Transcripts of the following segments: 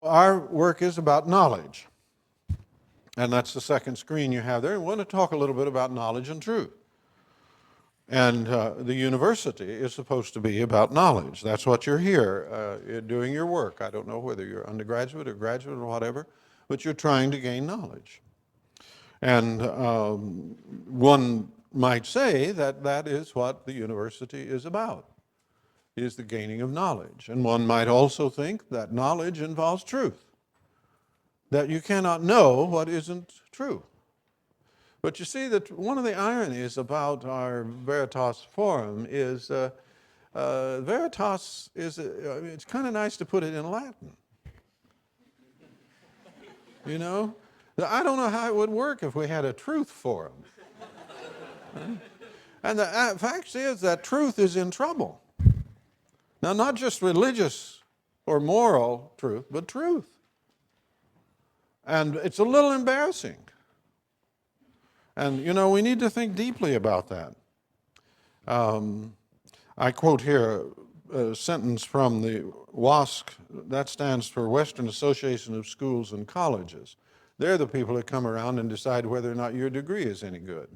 Our work is about knowledge. And that's the second screen you have there. We want to talk a little bit about knowledge and truth. And the university is supposed to be about knowledge. That's what you're here doing your work. I don't know whether you're undergraduate or graduate or whatever, but you're trying to gain knowledge. And one might say that that is what the university is about, is the gaining of knowledge. And one might also think that knowledge involves truth, that you cannot know what isn't true. But you see that one of the ironies about our Veritas forum is Veritas is, it's kind of nice to put it in Latin. You know? I don't know how it would work if we had a truth forum. And the fact is that truth is in trouble. Now, not just religious or moral truth, but truth. And it's a little embarrassing. And, you know, we need to think deeply about that. I quote here a sentence from the WASC, that stands for Western Association of Schools and Colleges. They're the people that come around and decide whether or not your degree is any good.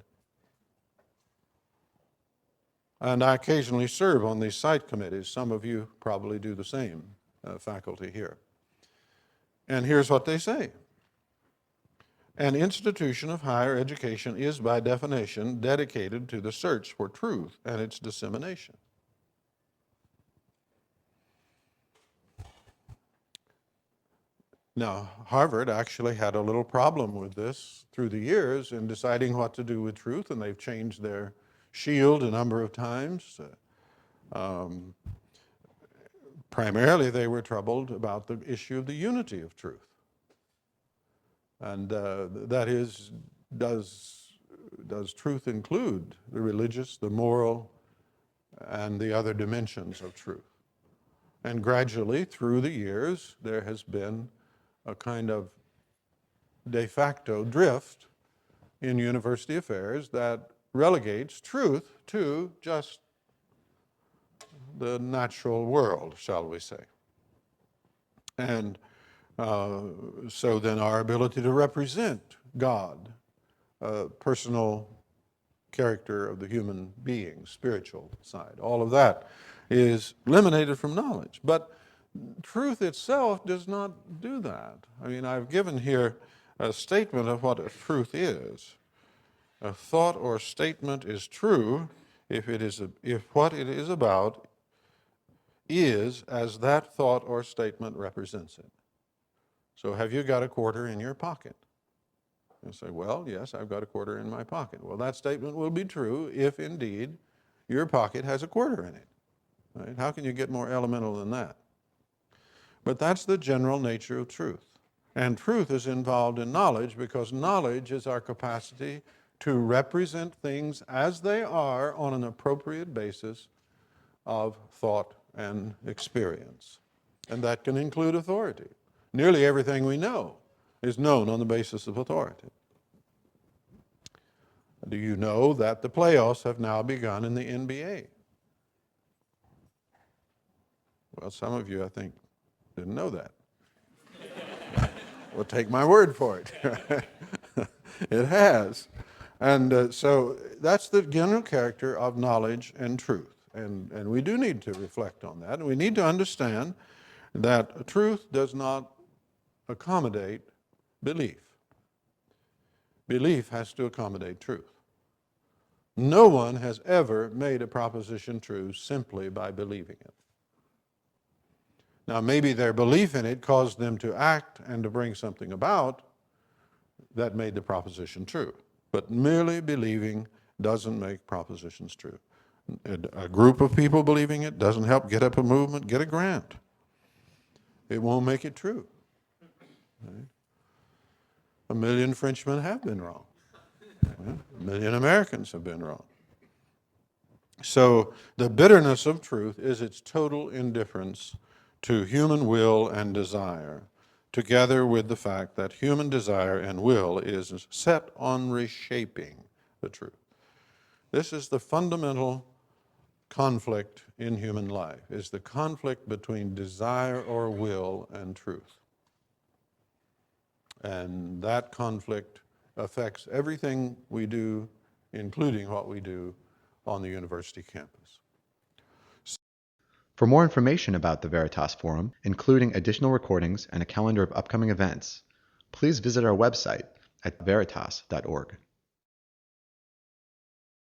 And I occasionally serve on these site committees. Some of you probably do the same, faculty here. And here's what they say. An institution of higher education is, by definition, dedicated to the search for truth and its dissemination. Now, Harvard actually had a little problem with this through the years in deciding what to do with truth, and they've changed their shield a number of times. Primarily, they were troubled about the issue of the unity of truth. And that is, does truth include the religious, the moral, and the other dimensions of truth? And gradually, through the years, there has been a kind of de facto drift in university affairs that relegates truth to just the natural world, shall we say. And so then our ability to represent God, personal character of the human being, spiritual side, all of that is eliminated from knowledge. But truth itself does not do that. I mean, I've given here a statement of what a truth is. A thought or statement is true if what it is about is as that thought or statement represents it. So have you got a quarter in your pocket? You say, well, yes, I've got a quarter in my pocket. Well, that statement will be true if indeed your pocket has a quarter in it. Right? How can you get more elemental than that? But that's the general nature of truth. And truth is involved in knowledge because knowledge is our capacity to represent things as they are on an appropriate basis of thought and experience. And that can include authority. Nearly everything we know is known on the basis of authority. Do you know that the playoffs have now begun in the NBA? Well, some of you, I think, didn't know that. Well, take my word for it. It has. And so that's the general character of knowledge and truth. And we do need to reflect on that. And we need to understand that truth does not accommodate belief. Belief has to accommodate truth. No one has ever made a proposition true simply by believing it. Now, maybe their belief in it caused them to act and to bring something about that made the proposition true. But merely believing doesn't make propositions true. A group of people believing it doesn't help get up a movement, get a grant. It won't make it true. Right? 1 million Frenchmen have been wrong. 1 million Americans have been wrong. So the bitterness of truth is its total indifference to human will and desire, together with the fact that human desire and will is set on reshaping the truth. This is the fundamental conflict in human life, is the conflict between desire or will and truth. And that conflict affects everything we do, including what we do on the university campus. For more information about the Veritas Forum, including additional recordings and a calendar of upcoming events, please visit our website at veritas.org.